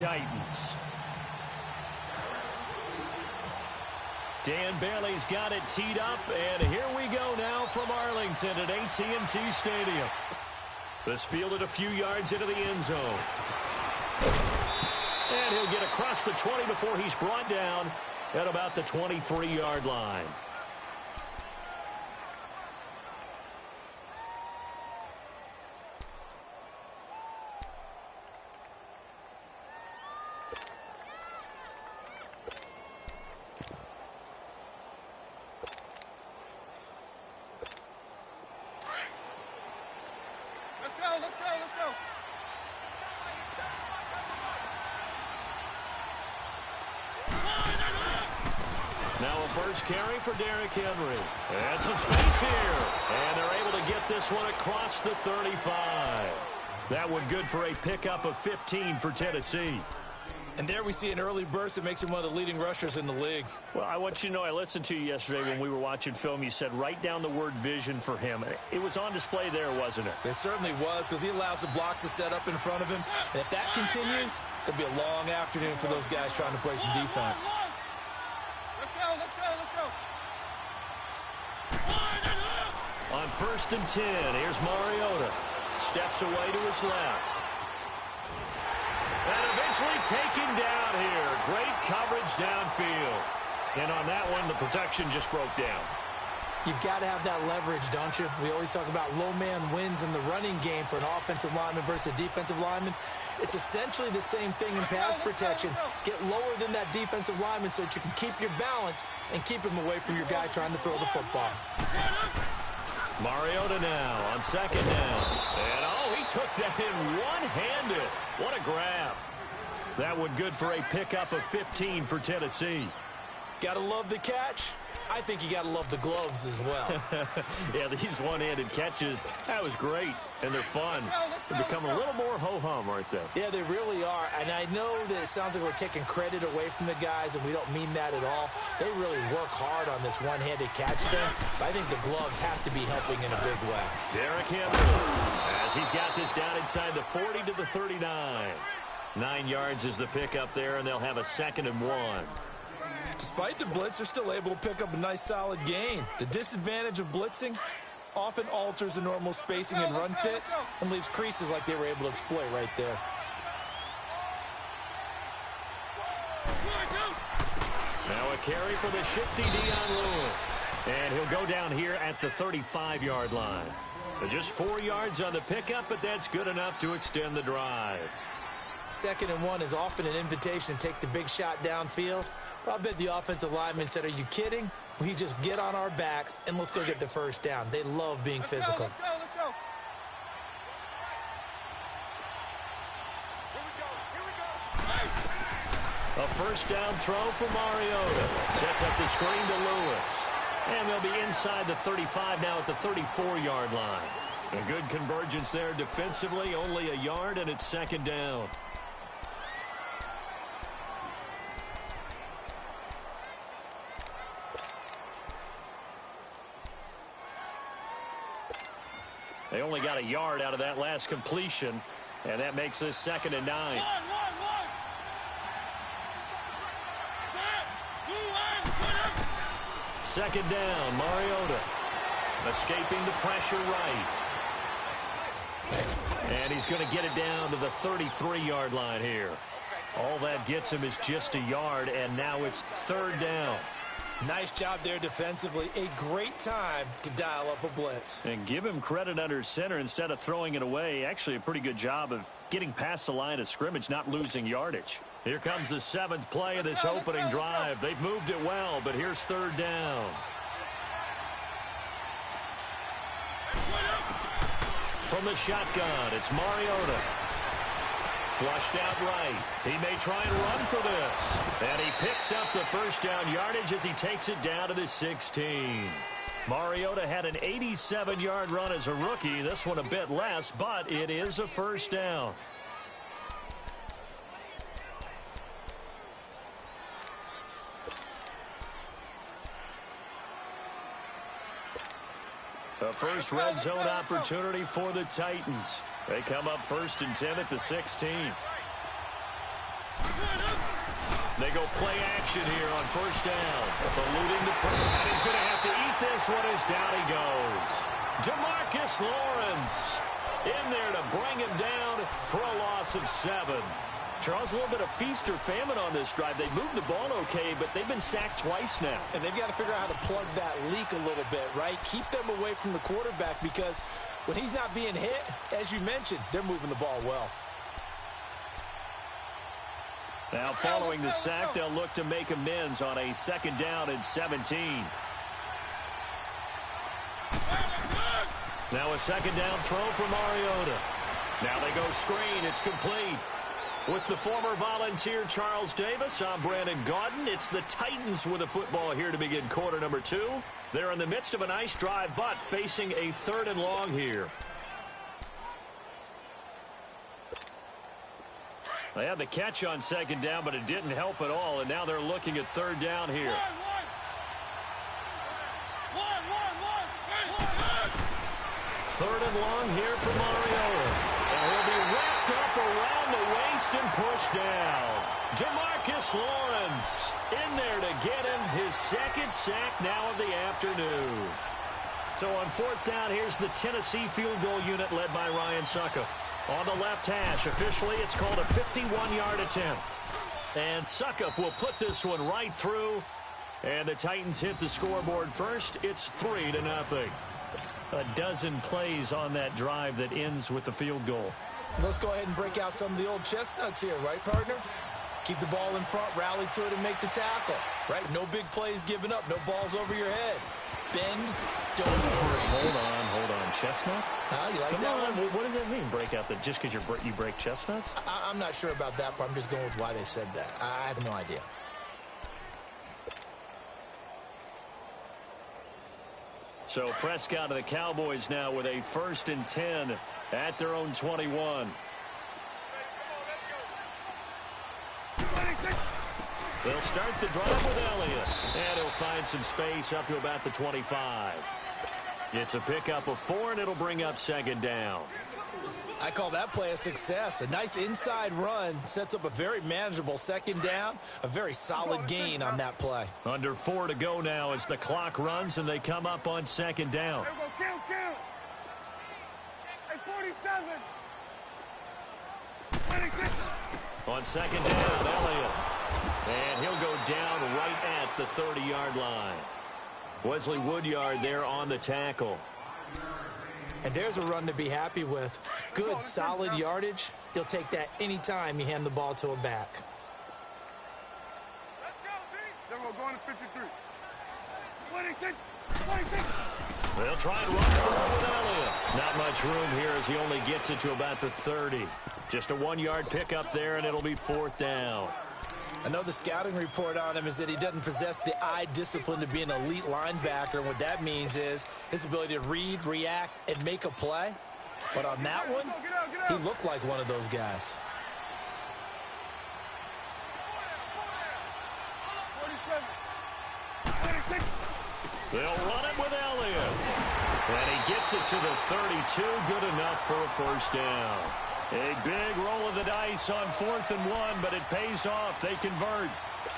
Titans. Dan Bailey's got it teed up, and here we go now from Arlington at AT&T Stadium. This fielded a few yards into the end zone. And he'll get across the 20 before he's brought down at about the 23-yard line. Let's go. Now a first carry for Derrick Henry. And some space here. And they're able to get this one across the 35. That one good for a pickup of 15 for Tennessee. And there we see an early burst that makes him one of the leading rushers in the league. Well, I want you to know, I listened to you yesterday when we were watching film. You said write down the word vision for him. It was on display there, wasn't it? It certainly was, because he allows the blocks to set up in front of him. And if that continues, it'll be a long afternoon for those guys trying to play some defense. Let's go. On 1st and 10, here's Mariota. Steps away to his left. And eventually taken down here. Great coverage downfield. And on that one, the protection just broke down. You've got to have that leverage, don't you? We always talk about low man wins in the running game for an offensive lineman versus a defensive lineman. It's essentially the same thing in pass protection. Get lower than that defensive lineman so that you can keep your balance and keep him away from your guy trying to throw the football. Mariota now on 2nd down. And he took that in one-handed. What a grab. That one good for a pickup of 15 for Tennessee. Gotta love the catch. I think you gotta love the gloves as well. Yeah, these one-handed catches, that was great, and they're fun. They're becoming a little more ho-hum, aren't they? Yeah, they really are, and I know that it sounds like we're taking credit away from the guys, and we don't mean that at all. They really work hard on this one-handed catch thing, but I think the gloves have to be helping in a big way. Derrick Henry, as he's got this down inside the 40 to the 39. 9 yards is the pickup there, and they'll have a 2nd and 1. Despite the blitz, they're still able to pick up a nice, solid gain. The disadvantage of blitzing often alters the normal spacing and run fits and leaves creases like they were able to exploit right there. Now a carry for the shifty Dion Lewis. And he'll go down here at the 35-yard line. Just 4 yards on the pickup, but that's good enough to extend the drive. 2nd and 1 is often an invitation to take the big shot downfield. But I bet the offensive lineman said, are you kidding? We just get on our backs and let's go get the first down. They love being physical. Let's go. A first down throw for Mariota. Sets up the screen to Lewis. And they'll be inside the 35 now at the 34-yard line. A good convergence there defensively, only a yard, and it's 2nd down. They only got a yard out of that last completion, and that makes this 2nd and 9. Second down, Mariota. Escaping the pressure right. And he's going to get it down to the 33-yard line here. All that gets him is just a yard, and now it's 3rd down. Nice job there defensively. A great time to dial up a blitz. And give him credit under center instead of throwing it away. Actually, a pretty good job of getting past the line of scrimmage, not losing yardage. Here comes the 7th play of this opening drive. They've moved it well, but here's 3rd down. From the shotgun, it's Mariota. Flushed out right. He may try and run for this. And he picks up the first down yardage as he takes it down to the 16. Mariota had an 87-yard run as a rookie. This one a bit less, but it is a first down. A first red zone opportunity for the Titans. They come up 1st and 10 at the 16. They go play action here on first down. Eluding the pressure. And he's going to have to eat this one as down he goes. Jamarcus Lawrence in there to bring him down for a loss of 7. Charles, a little bit of feast or famine on this drive. They moved the ball okay, but they've been sacked twice now. And they've got to figure out how to plug that leak a little bit, right? Keep them away from the quarterback because when he's not being hit, as you mentioned, they're moving the ball well. Now following the sack, they'll look to make amends on a 2nd down and 17. Now a 2nd down throw for Mariota. Now they go screen. It's complete. With the former Volunteer Charles Davis, I'm Brandon Gaudin. It's the Titans with a football here to begin quarter number 2. They're in the midst of a nice drive, but facing a 3rd and long here. They had the catch on 2nd down, but it didn't help at all, and now they're looking at 3rd down here. 3rd and long here for Mariota. And he'll be wrapped up around the waist and pushed down. Jamarcus Lawrence in there to get him his 2nd sack now of the afternoon. So on 4th down, here's the Tennessee field goal unit led by Ryan Succop. On the left hash, officially, it's called a 51-yard attempt. And Succop will put this one right through. And the Titans hit the scoreboard first. It's 3-0. A dozen plays on that drive that ends with the field goal. Let's go ahead and break out some of the old chestnuts here, right, partner? Keep the ball in front, rally to it, and make the tackle, right? No big plays given up, no balls over your head. Bend, don't break. Hold on. Chestnuts? You like that one? What does that mean, break out? Just because you break chestnuts? I'm not sure about that part. I'm just going with why they said that. I have no idea. So Prescott of the Cowboys now with a 1st and 10 at their own 21. They'll start the drive with Elliott. And he'll find some space up to about the 25. It's a pickup of 4, and it'll bring up 2nd down. I call that play a success. A nice inside run sets up a very manageable 2nd down. A very solid gain on that play. Under 4 to go now as the clock runs, and they come up on 2nd down. Count. Hey, 47. 26. On 2nd down, Elliott. And he'll go down right at the 30-yard line. Wesley Woodyard there on the tackle. And there's a run to be happy with. Good, solid yardage. He'll take that anytime you hand the ball to a back. Let's go, team. Then we're going to 53. 26. They'll try and run forward with Elliott. Not much room here as he only gets it to about the 30. Just a 1-yard pickup there, and it'll be 4th down. I know the scouting report on him is that he doesn't possess the eye discipline to be an elite linebacker. And what that means is his ability to read, react, and make a play. But on that one, he looked like one of those guys. 47. 26. They'll run it with Elliott. And he gets it to the 32. Good enough for a 1st down. A big roll of the dice on 4th and 1, but it pays off. They convert.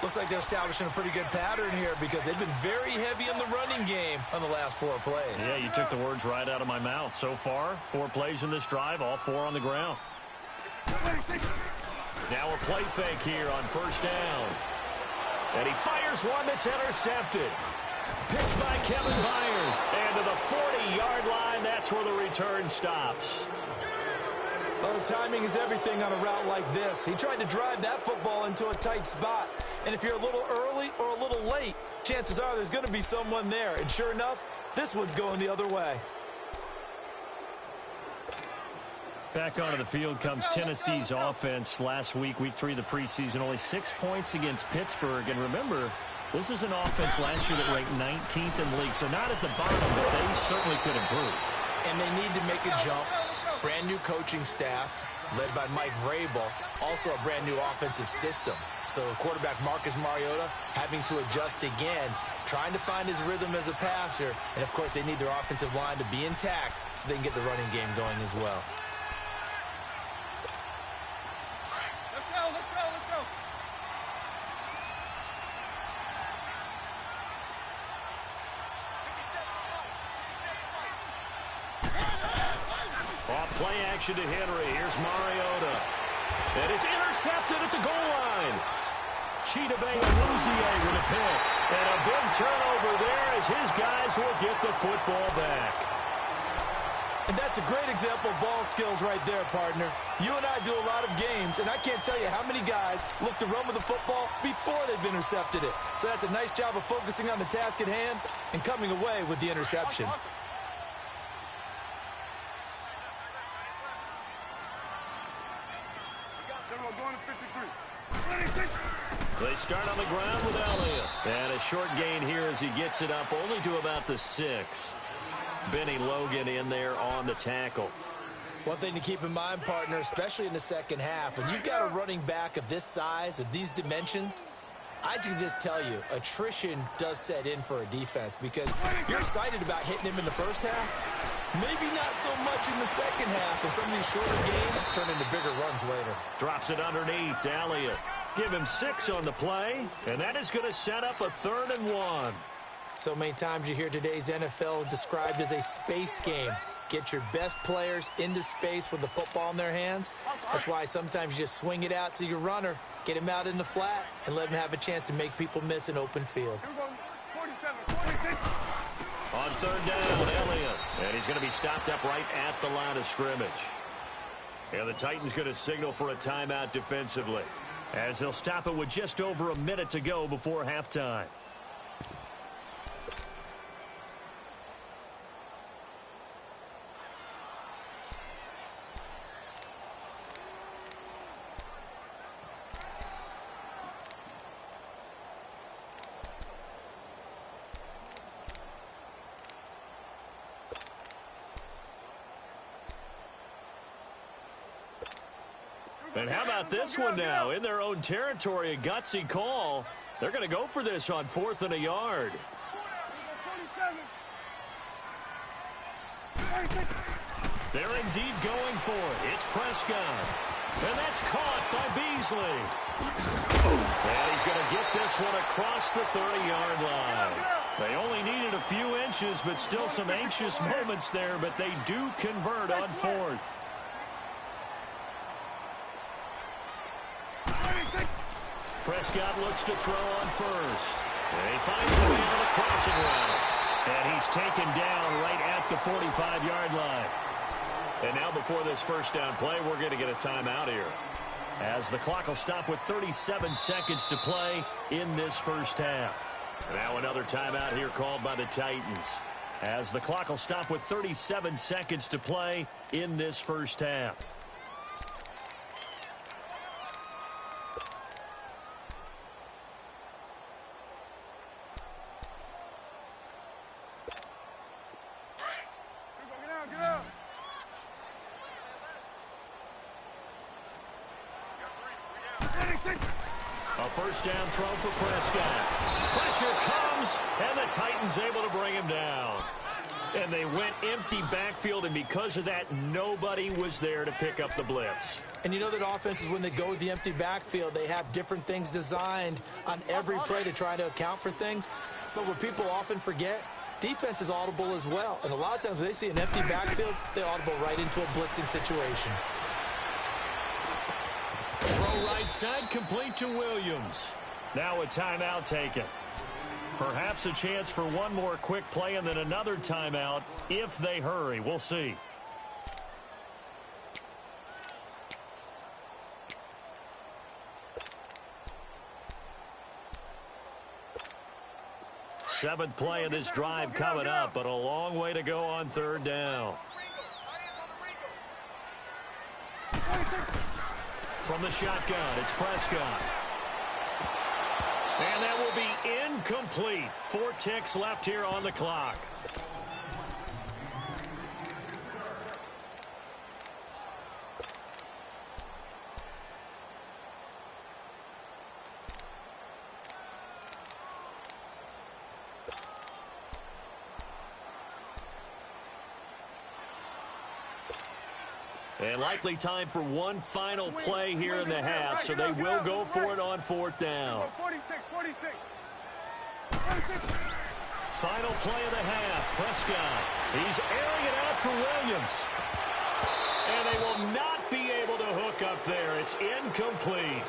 Looks like they're establishing a pretty good pattern here because they've been very heavy in the running game on the last 4 plays. Yeah, you took the words right out of my mouth. So far, 4 plays in this drive, all 4 on the ground. 26. Now a play fake here on 1st down. And he fires one that's intercepted. Picked by Kevin Byard. And to the 40-yard line, that's where the return stops. Well, timing is everything on a route like this. He tried to drive that football into a tight spot. And if you're a little early or a little late, chances are there's going to be someone there. And sure enough, this one's going the other way. Back onto the field comes Tennessee's offense. Last week, week 3 of the preseason, only 6 points against Pittsburgh. And remember, this is an offense last year that ranked 19th in the league. So not at the bottom, but they certainly could improve. And they need to make a jump. Brand new coaching staff led by Mike Vrabel. Also a brand new offensive system. So quarterback Marcus Mariota having to adjust again, trying to find his rhythm as a passer. And, of course, they need their offensive line to be intact so they can get the running game going as well. Let's go. Off play action to Henry. Here's Mariota. And it's intercepted at the goal line. Chidobe Awuzie with a pick. And a big turnover there as his guys will get the football back. And that's a great example of ball skills right there, partner. You and I do a lot of games, and I can't tell you how many guys look to run with the football before they've intercepted it. So that's a nice job of focusing on the task at hand and coming away with the interception. They start on the ground with Elliott. And a short gain here as he gets it up only to about the 6. Benny Logan in there on the tackle. One thing to keep in mind, partner, especially in the second half, when you've got a running back of this size, of these dimensions, I can just tell you, attrition does set in for a defense because you're excited about hitting him in the first half. Maybe not so much in the second half, and some of these shorter gains turn into bigger runs later. Drops it underneath to Elliott. Give him 6 on the play, and that is going to set up a 3rd and 1. So many times you hear today's NFL described as a space game. Get your best players into space with the football in their hands. That's why sometimes you just swing it out to your runner, get him out in the flat, and let him have a chance to make people miss an open field. On 3rd down, Elliott. And he's going to be stopped up right at the line of scrimmage. And the Titans going to signal for a timeout defensively, as they'll stop it with just over a minute to go before halftime. And how about this one now? In their own territory, a gutsy call. They're going to go for this on 4th and a yard. They're indeed going for it. It's Prescott. And that's caught by Beasley. And he's going to get this one across the 30-yard line. They only needed a few inches, but still some anxious moments there, but they do convert on 4th. Prescott looks to throw on 1st. And he finds the man on the crossing route. And he's taken down right at the 45-yard line. And now before this first down play, we're going to get a timeout here, as the clock will stop with 37 seconds to play in this first half. And now another timeout here called by the Titans, as the clock will stop with 37 seconds to play in this first half. A first down throw for Prescott. Pressure comes, and the Titans able to bring him down. And they went empty backfield, and because of that, nobody was there to pick up the blitz. And you know that offenses, when they go with the empty backfield, they have different things designed on every play to try to account for things. But what people often forget, defense is audible as well. And a lot of times when they see an empty backfield, they audible right into a blitzing situation. Throw right side, complete to Williams. Now a timeout taken. Perhaps a chance for one more quick play and then another timeout if they hurry. We'll see. Seventh play of this drive coming up, but a long way to go on 3rd down. From the shotgun, it's Prescott. And that will be incomplete. 4 ticks left here on the clock. And likely time for one final play here in the half, so they will go for it on 4th down. 46. Final play of the half, Prescott. He's airing it out for Williams. And they will not be able to hook up there. It's incomplete.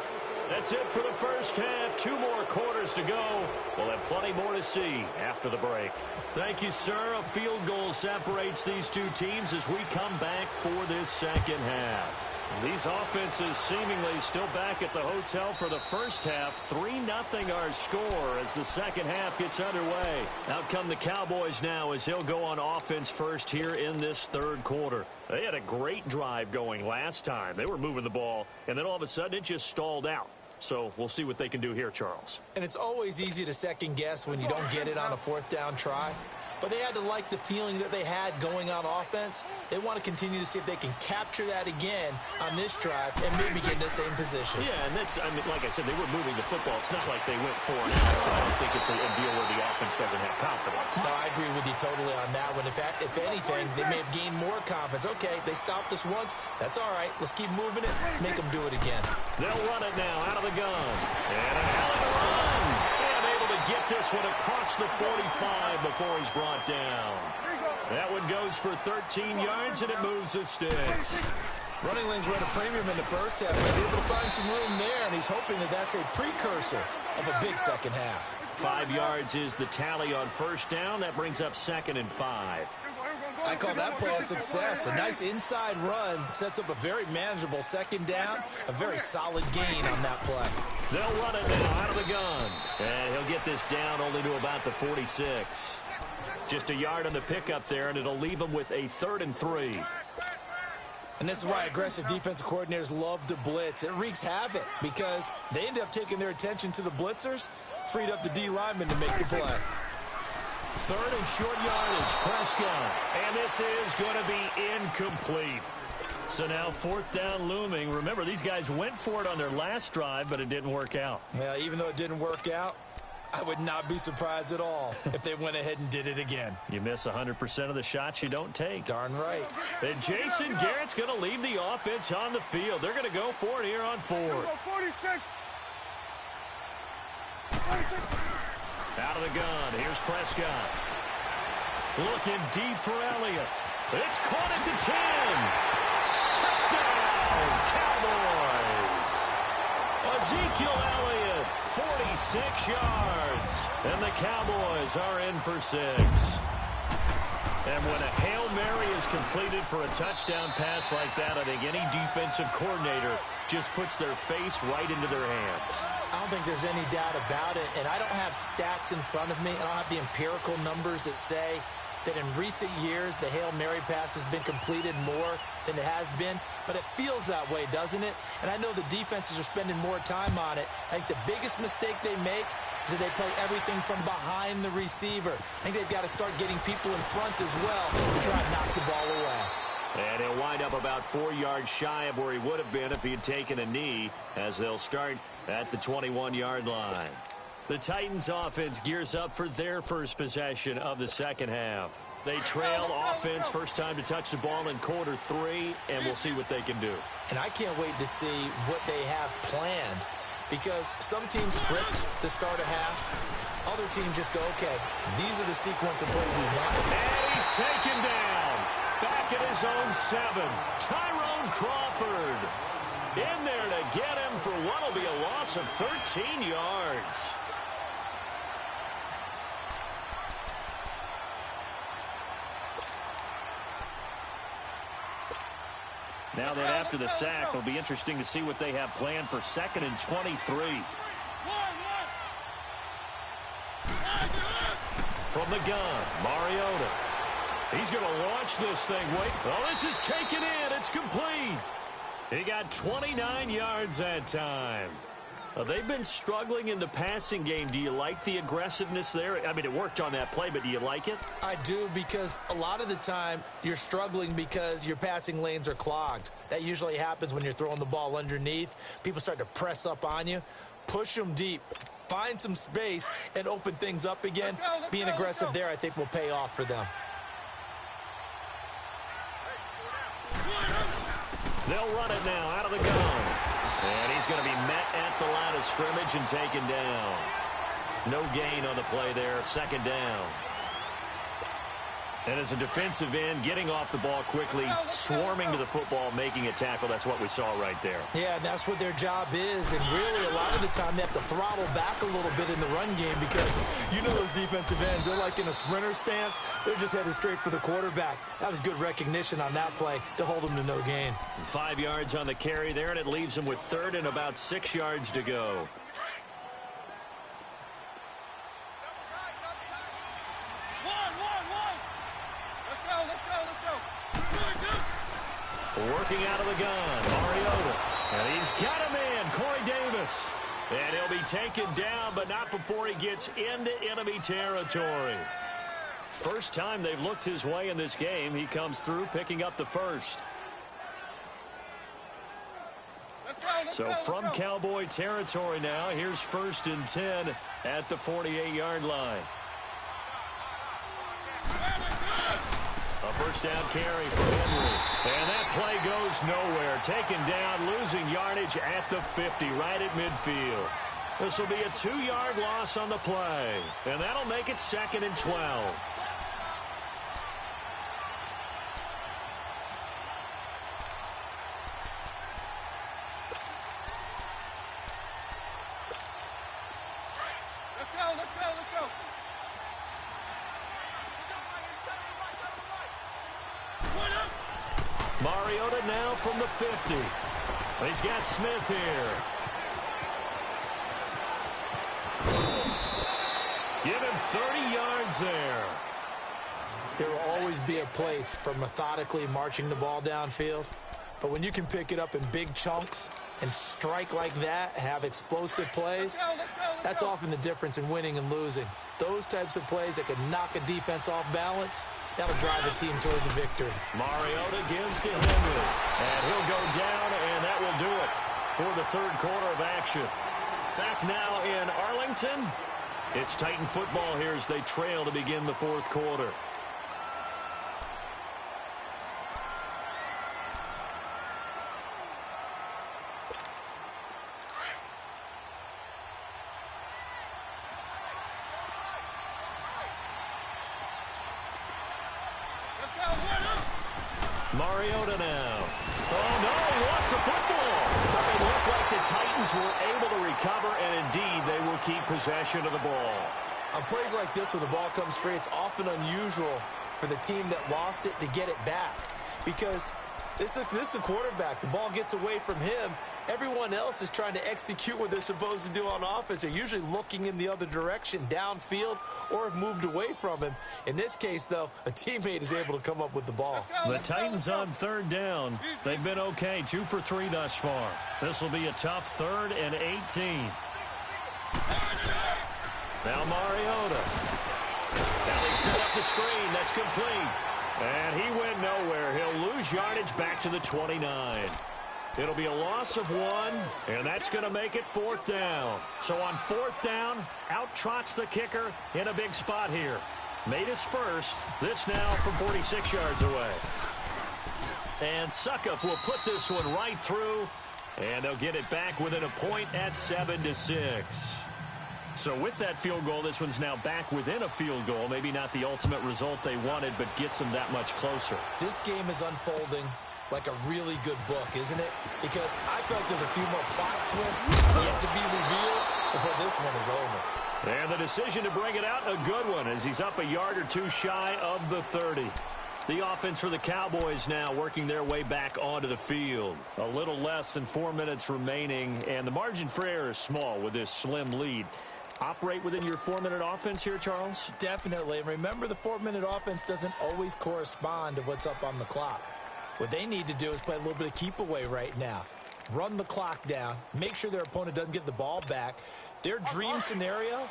That's it for the first half. 2 more quarters to go. We'll have plenty more to see after the break. Thank you, sir. A field goal separates these two teams as we come back for this second half. These offenses seemingly still back at the hotel for the first half. 3-0 our score as the second half gets underway. Out come the Cowboys now as they'll go on offense first here in this third quarter. They had a great drive going last time. They were moving the ball, and then all of a sudden it just stalled out. So we'll see what they can do here, Charles. And it's always easy to second guess when you don't get it on a 4th down try. But they had to like the feeling that they had going on offense. They want to continue to see if they can capture that again on this drive and maybe get in the same position. Yeah, and that's, I mean, like I said, they were moving the football. It's not like they went 4 and out, so I don't think it's a deal where the offense doesn't have confidence. No, I agree with you totally on that one. In fact, if anything, they may have gained more confidence. Okay, they stopped us once. That's all right. Let's keep moving it. Make them do it again. They'll run it now out of the gun. And a hell of a run. And able to get this one across the 45 before he's brought down. That one goes for 13 yards, and it moves the sticks. Running lanes were at a premium in the first half. He's able to find some room there, and he's hoping that that's a precursor of a big second half. 5 yards is the tally on first down. That brings up 2nd and 5. I call that play a success. A nice inside run sets up a very manageable second down. A very solid gain on that play. They'll run it now out of the gun. And he'll get this down only to about the 46. Just a yard on the pickup there, and it'll leave him with a 3rd and 3. And this is why aggressive defensive coordinators love to blitz. It wreaks havoc because they end up taking their attention to the blitzers, freed up the D lineman to make the play. 3rd and short yardage, Prescott. And this is going to be incomplete. So now 4th down looming. Remember, these guys went for it on their last drive, but it didn't work out. Yeah, even though it didn't work out, I would not be surprised at all if they went ahead and did it again. You miss 100% of the shots you don't take. Darn right. And Jason Garrett's going to leave the offense on the field. They're going to go for it here on 4th. 46. Out of the gun. Here's Prescott. Looking deep for Elliott. It's caught at the 10. Touchdown, Cowboys. Ezekiel Elliott, 46 yards. And the Cowboys are in for 6. And when a Hail Mary is completed for a touchdown pass like that, I think any defensive coordinator just puts their face right into their hands. I don't think there's any doubt about it, and I don't have stats in front of me. I don't have the empirical numbers that say that in recent years the Hail Mary pass has been completed more than it has been, but it feels that way, doesn't it? And I know the defenses are spending more time on it. I think the biggest mistake they make is that they play everything from behind the receiver. I think they've got to start getting people in front as well to try and knock the ball away. And he'll wind up about 4 yards shy of where he would have been if he had taken a knee, as they'll start at the 21-yard line. The Titans offense gears up for their first possession of the second half. They trail offense, first time to touch the ball in quarter 3, and we'll see what they can do. And I can't wait to see what they have planned, because some teams script to start a half. Other teams just go, okay, these are the sequence of plays we want. And he's taken down. Back at his own 7. Tyrone Crawford in there to get him for what will be a loss of 13 yards. Now that after the sack, it'll be interesting to see what they have planned for 2nd and 23. From the gun, Mariota. He's going to launch this thing. Wait. Oh, this is taken in. It's complete. He got 29 yards that time. They've been struggling in the passing game. Do you like the aggressiveness there? I mean, it worked on that play, but do you like it? I do, because a lot of the time you're struggling because your passing lanes are clogged. That usually happens when you're throwing the ball underneath. People start to press up on you. Push them deep. Find some space and open things up again. Being aggressive there, I think, will pay off for them. They'll run it now out of the gun. And he's going to be met at the line of scrimmage and taken down. No gain on the play there, 2nd down. And as a defensive end, getting off the ball quickly, swarming to the football, making a tackle, that's what we saw right there. Yeah, and that's what their job is. And really, a lot of the time, they have to throttle back a little bit in the run game because you know those defensive ends, they're like in a sprinter stance. They're just headed straight for the quarterback. That was good recognition on that play to hold them to no gain. 5 yards on the carry there, and it leaves them with third and about 6 yards to go. Working out of the gun, Mariota. And he's got a man, Corey Davis. And he'll be taken down, but not before he gets into enemy territory. First time they've looked his way in this game. He comes through, picking up the first. So from Cowboy territory now, here's 1st and 10 at the 48-yard line. A first down carry for Henry. And that play goes nowhere. Taken down, losing yardage at the 50, right at midfield. This will be a 2-yard loss on the play. And that'll make it 2nd and 12. Mariota now from the 50. He's got Smith here. Give him 30 yards there. There will always be a place for methodically marching the ball downfield. But when you can pick it up in big chunks and strike like that, have explosive plays, that's often the difference in winning and losing. Those types of plays that can knock a defense off balance, that'll drive a team towards a victory. Mariota gives to Henry. And he'll go down, and that will do it for the third quarter of action. Back now in Arlington. It's Titan football here as they trail to begin the fourth quarter. Mariota now. Oh, no, he lost the football. But it looked like the Titans were able to recover, and indeed, they will keep possession of the ball. On plays like this, when the ball comes free, it's often unusual for the team that lost it to get it back. Because this is the quarterback. The ball gets away from him. Everyone else is trying to execute what they're supposed to do on offense. They're usually looking in the other direction, downfield, or have moved away from him. In this case, though, a teammate is able to come up with the ball. The Titans on third down. They've been okay, 2 for 3 thus far. This will be a tough 3rd and 18. Now Mariota. Now they set up the screen. That's complete. And he went nowhere. He'll lose yardage back to the 29. It'll be a loss of 1, and that's going to make it 4th down. So on 4th down, out trots the kicker in a big spot here. Made his first. This now from 46 yards away. And Suckup will put this one right through, and they'll get it back within a point at 7-6. So with that field goal, this one's now back within a field goal. Maybe not the ultimate result they wanted, but gets them that much closer. This game is unfolding like a really good book, isn't it? Because I feel like there's a few more plot twists yet to be revealed before this one is over. And the decision to bring it out, a good one, as he's up a yard or two shy of the 30. The offense for the Cowboys now working their way back onto the field. A little less than 4 minutes remaining, and the margin for error is small with this slim lead. Operate within your 4-minute offense here, Charles? Definitely. And remember, the 4-minute offense doesn't always correspond to what's up on the clock. What they need to do is play a little bit of keep away right now. Run the clock down. Make sure their opponent doesn't get the ball back. Their dream scenario,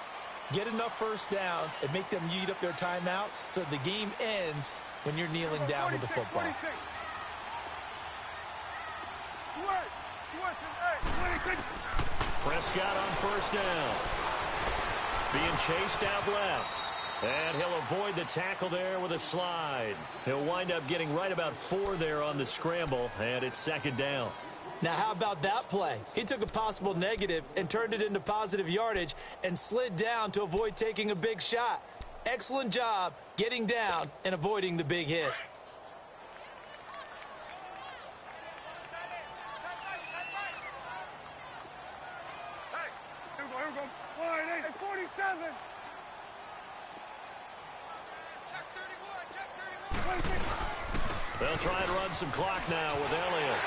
get enough first downs and make them eat up their timeouts so the game ends when you're kneeling down with the football. Prescott on first down. Being chased out left. And he'll avoid the tackle there with a slide. He'll wind up getting right about 4 there on the scramble, and it's 2nd down. Now, how about that play? He took a possible negative and turned it into positive yardage and slid down to avoid taking a big shot. Excellent job getting down and avoiding the big hit. Here we go. 1-8. Hey, 47. Check 31. Check 31. They'll try and run some clock now with Elliott.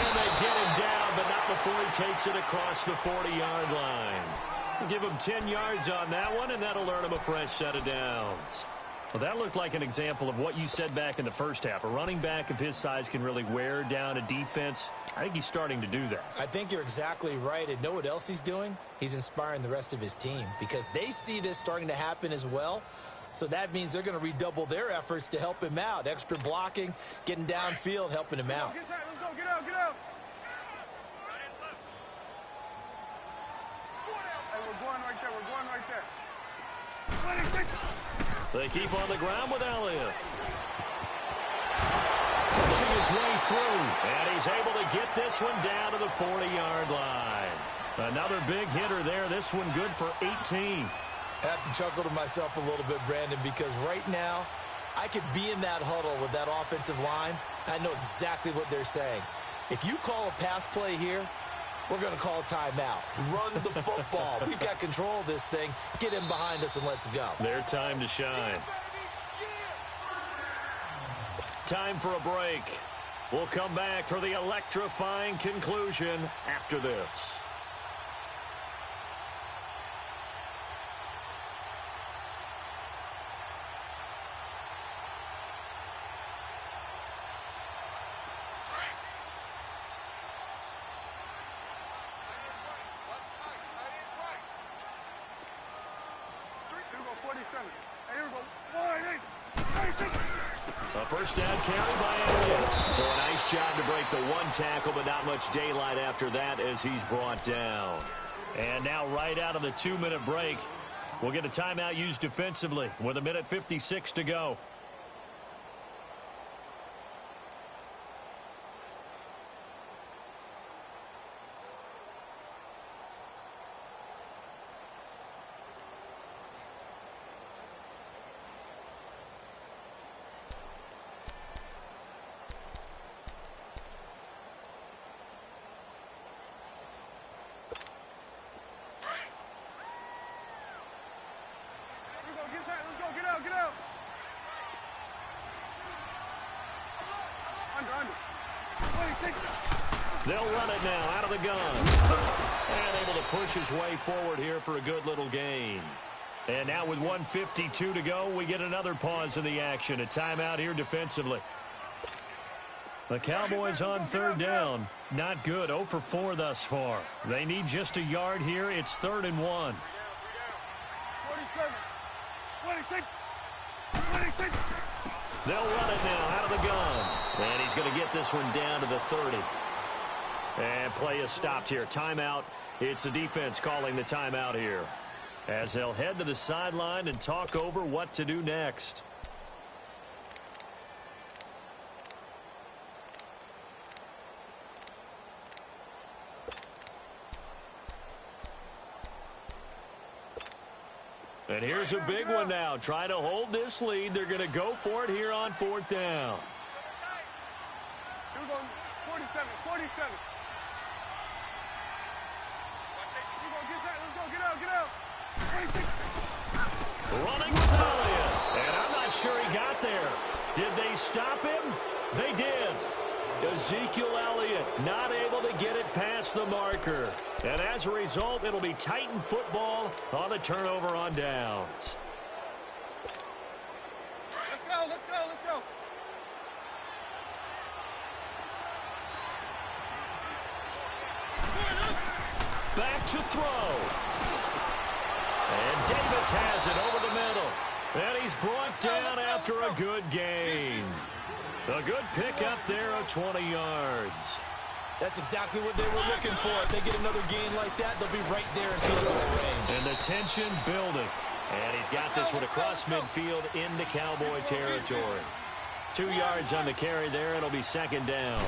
And they get him down, but not before he takes it across the 40-yard line. Give him 10 yards on that one, and that'll earn him a fresh set of downs. Well, that looked like an example of what you said back in the first half. A running back of his size can really wear down a defense. I think he's starting to do that. I think you're exactly right. And know what else he's doing? He's inspiring the rest of his team because they see this starting to happen as well. So that means they're going to redouble their efforts to help him out. Extra blocking, getting downfield, helping him out. Let's go. Get out. Hey, we're going right there. 26. They keep on the ground with Elliott. Pushing his way through. And he's able to get this one down to the 40-yard line. Another big hitter there. This one good for 18. I have to chuckle to myself a little bit, Brandon, because right now I could be in that huddle with that offensive line. I know exactly what they're saying. If you call a pass play here, we're going to call a timeout. Run the football. We've got control of this thing. Get him behind us and let's go. Their time to shine. Time for a break. We'll come back for the electrifying conclusion after this. A first down carry by Elliott. So a nice job to break the one tackle, but not much daylight after that as he's brought down. And now right out of the 2-minute break, we'll get a timeout used defensively with 1:56 to go. They'll run it now out of the gun. And able to push his way forward here for a good little gain. And now with 1:52 to go, we get another pause in the action. A timeout here defensively. The Cowboys on third down. Not good. 0 for 4 thus far. They need just a yard here. It's 3rd and 1. 47. 26. 26. They'll run it now out of the gun. And he's going to get this one down to the 30. And play is stopped here. Timeout. It's the defense calling the timeout here, as they'll head to the sideline and talk over what to do next. And here's a big one now. Trying to hold this lead. They're going to go for it here on 4th down. Here we go. 47. 47. Get out. 26. Running with Elliott. And I'm not sure he got there. Did they stop him? They did. Ezekiel Elliott not able to get it past the marker. And as a result, it'll be Titan football on a turnover on downs. Let's go. Back to throw. And Davis has it over the middle. And he's brought down after a good gain. A good pickup there of 20 yards. That's exactly what they were looking for. If they get another gain like that, they'll be right there in field goal range. And the tension building. And he's got this one across midfield into Cowboy territory. 2 yards on the carry there. It'll be 2nd down.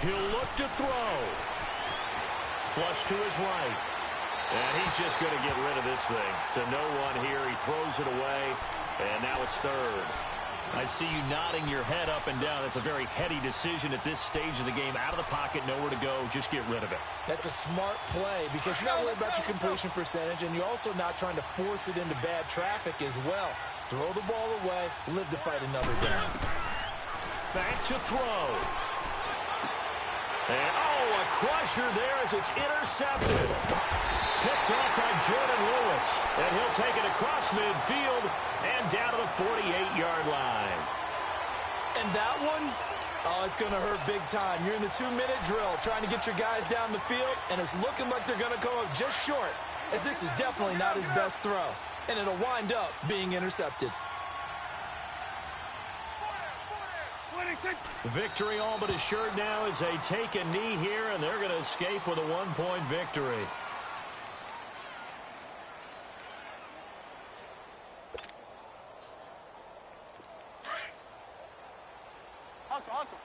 He'll look to throw. Flush to his right. And he's just going to get rid of this thing. To no one here. He throws it away. And now it's third. I see you nodding your head up and down. That's a very heady decision at this stage of the game. Out of the pocket, nowhere to go. Just get rid of it. That's a smart play because you're not worried about your completion percentage, and you're also not trying to force it into bad traffic as well. Throw the ball away, live to fight another down. Back to throw. And, oh, a crusher there as it's intercepted. Picked off by Jordan Lewis. And he'll take it across midfield and down to the 48-yard line. And that one, oh, it's going to hurt big time. You're in the 2-minute drill trying to get your guys down the field, and it's looking like they're going to come up just short, as this is definitely not his best throw. And it'll wind up being intercepted. Victory all but assured now as they take a knee here, and they're going to escape with a 1-point victory. Hustle.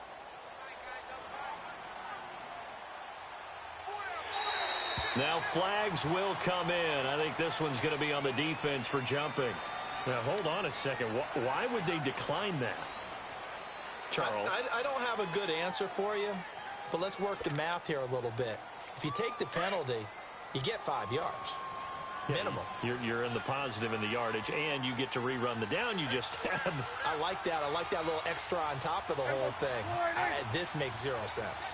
Now flags will come in. I think this one's going to be on the defense for jumping. Now, hold on a second. Why would they decline that? Charles? I don't have a good answer for you, but let's work the math here a little bit. If you take the penalty, you get 5 yards. Minimum. You're in the positive in the yardage, and you get to rerun the down you just had. I like that. I like that little extra on top of the whole thing. This makes 0 sense.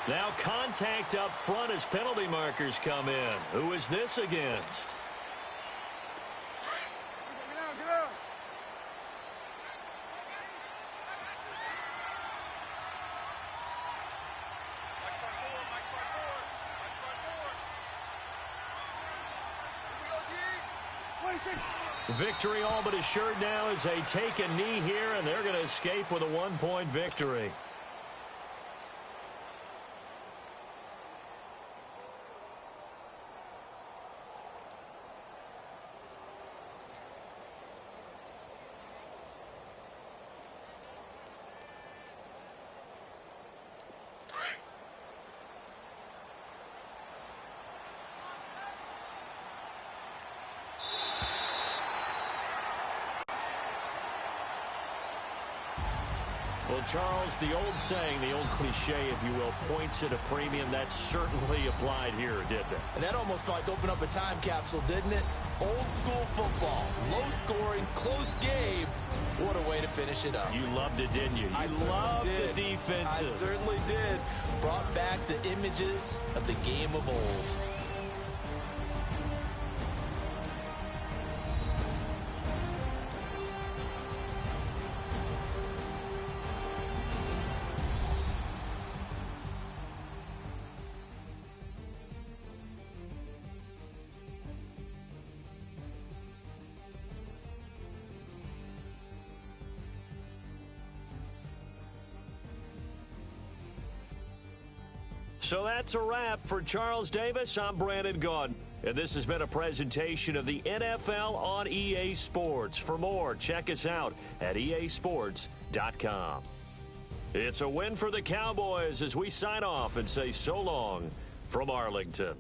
Now contact up front as penalty markers come in. Who is this against? Get out. Victory all but assured now as they take a knee here, and they're going to escape with a 1-point victory. Well, Charles, the old saying, the old cliche, if you will, points at a premium, that certainly applied here, didn't it? And that almost like opened up a time capsule, didn't it? Old school football, low scoring, close game. What a way to finish it up. You loved it, didn't you? You loved the defensive. I certainly did. Brought back the images of the game of old. So that's a wrap for Charles Davis. I'm Brandon Gaudin, and this has been a presentation of the NFL on EA Sports. For more, check us out at easports.com. It's a win for the Cowboys as we sign off and say so long from Arlington.